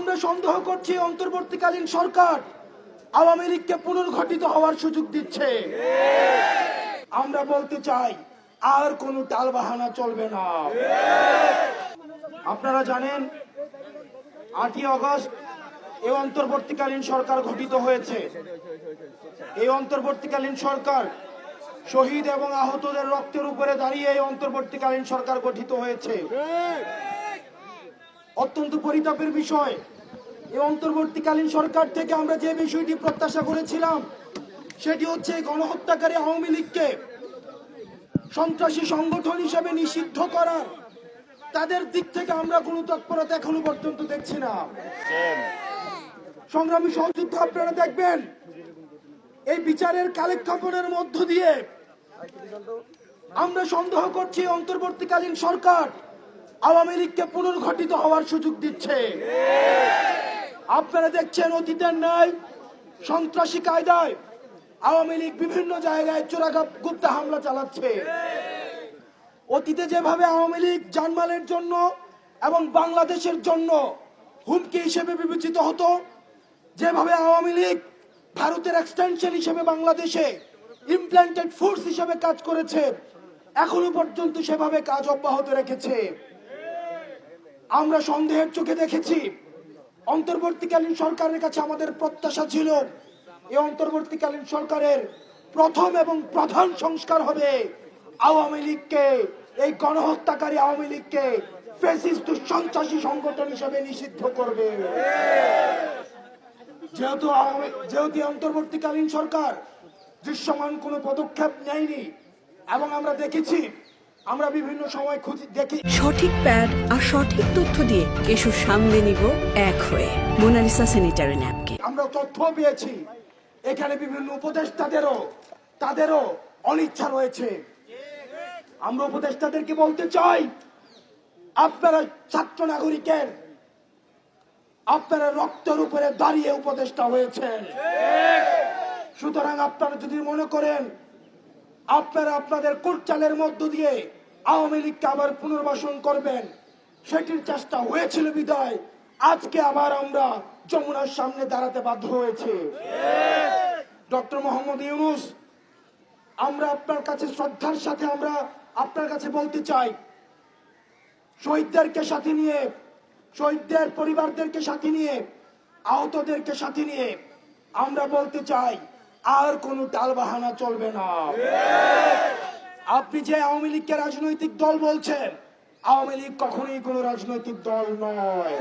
আমরা সন্দেহ করছি অন্তর্বর্তীকালীন সরকার আওয়ামী লীগকে পুনর্গঠিত হওয়ার সুযোগ দিচ্ছে। আমরা বলতে চাই আর কোনো টালবাহানা চলবে না। আপনারা জানেন 8ই আগস্ট এই অন্তর্বর্তীকালীন সরকার গঠিত হয়েছে। এই অন্তর্বর্তীকালীন সরকার শহীদ এবং আহতদের রক্তের উপরে দাঁড়িয়ে এই অন্তর্বর্তীকালীন সরকার গঠিত হয়েছে। অত্যন্ত পরিতাপের বিষয়, এই অন্তর্বর্তীকালীন সরকার থেকে আমরা যে বিষয়টি প্রত্যাশা করেছিলাম সেটি হচ্ছে গণহত্যাকারী আওয়ামী লীগকে সন্ত্রাসী সংগঠন হিসেবে নিষিদ্ধ করার। তাদের দিক থেকে আমরা কোনো তৎপরতা এখনো পর্যন্ত দেখছি না। সংগ্রামী সহযোদ্ধা, আপনারা দেখবেন এই বিচারের কালেক্ষেপণের মধ্য দিয়ে আমরা সন্দেহ করছি অন্তর্বর্তীকালীন সরকার আওয়ামী লীগকে পুনর্গঠিত হওয়ার সুযোগ দিচ্ছে। আপনারা দেখছেন অতীতের ন্যায় সন্ত্রাসী কায়দায় আওয়ামী লীগ বিভিন্ন জায়গায় চোরাগুপ্তা হামলা চালাচ্ছে। অতীতে যেভাবে আওয়ামী লীগ জানমালের জন্য এবং বাংলাদেশের জন্য হুমকি হিসেবে বিবেচিত হতো, যেভাবে আওয়ামী লীগ ভারতের এক্সটেনশন হিসেবে বাংলাদেশে ইমপ্ল্যান্টেড ফোর্স হিসেবে কাজ করেছে, এখনো পর্যন্ত সেভাবে কাজ অব্যাহত রেখেছে। আমরা সন্দেহের চোখে দেখেছি। অন্তর্বর্তীকালীন সরকারের কাছে আমাদের প্রত্যাশা ছিল এই অন্তর্বর্তীকালীন সরকারের প্রথম এবং প্রধান সংস্কার হবে আওয়ামী লীগকে, এই গণহত্যাকারী আওয়ামী লীগকে ফ্যাসিস্ট সন্ত্রাসী সংগঠন হিসেবে নিষিদ্ধ করবে। যেহেতু অন্তর্বর্তীকালীন সরকার দৃশ্যমান কোনো পদক্ষেপ নেয়নি এবং আমরা দেখেছি, আমরা বিভিন্ন সময় দেখি সঠিক প্যাড আর সঠিক তথ্য দিয়ে কেশুর সামনে নিব এক হয়ে মোনালিসা স্যানিটারি ন্যাপকিন। আমরা তথ্য পেয়েছি এখানে বিভিন্ন তাদেরও অনিচ্ছা রয়েছে। আমরা উপদেষ্টাদেরকে বলতে চাই, আপনারা ছাত্র নাগরিকের আপনারা রক্তের উপরে দাঁড়িয়ে উপদেষ্টা হয়েছেন। সুতরাং আপনারা যদি মনে করেন আপনারা আপনাদের কোটচালের মধ্য দিয়ে আওয়ামী লীগকে আবার পুনর্বাসন করবেন, সেটির চেষ্টা হয়েছিল বিদায় আজকে আবার আমরা যমুনার সামনে দাঁড়াতে বাধ্য হয়েছে। ডক্টর মোহাম্মদ ইউনূস, আমরা আপনার কাছে শ্রদ্ধার সাথে আমরা আপনার কাছে বলতে চাই, শহীদদেরকে সাথে নিয়ে, শহীদদের পরিবারদেরকে সাথে নিয়ে, আহতদেরকে সাথে নিয়ে আমরা বলতে চাই আর কোনো টালবাহানা চলবে না। আপনি যে আওয়ামী লীগকে রাজনৈতিক দল বলছেন, আওয়ামী লীগ কখনোই কোনো রাজনৈতিক দল নয়।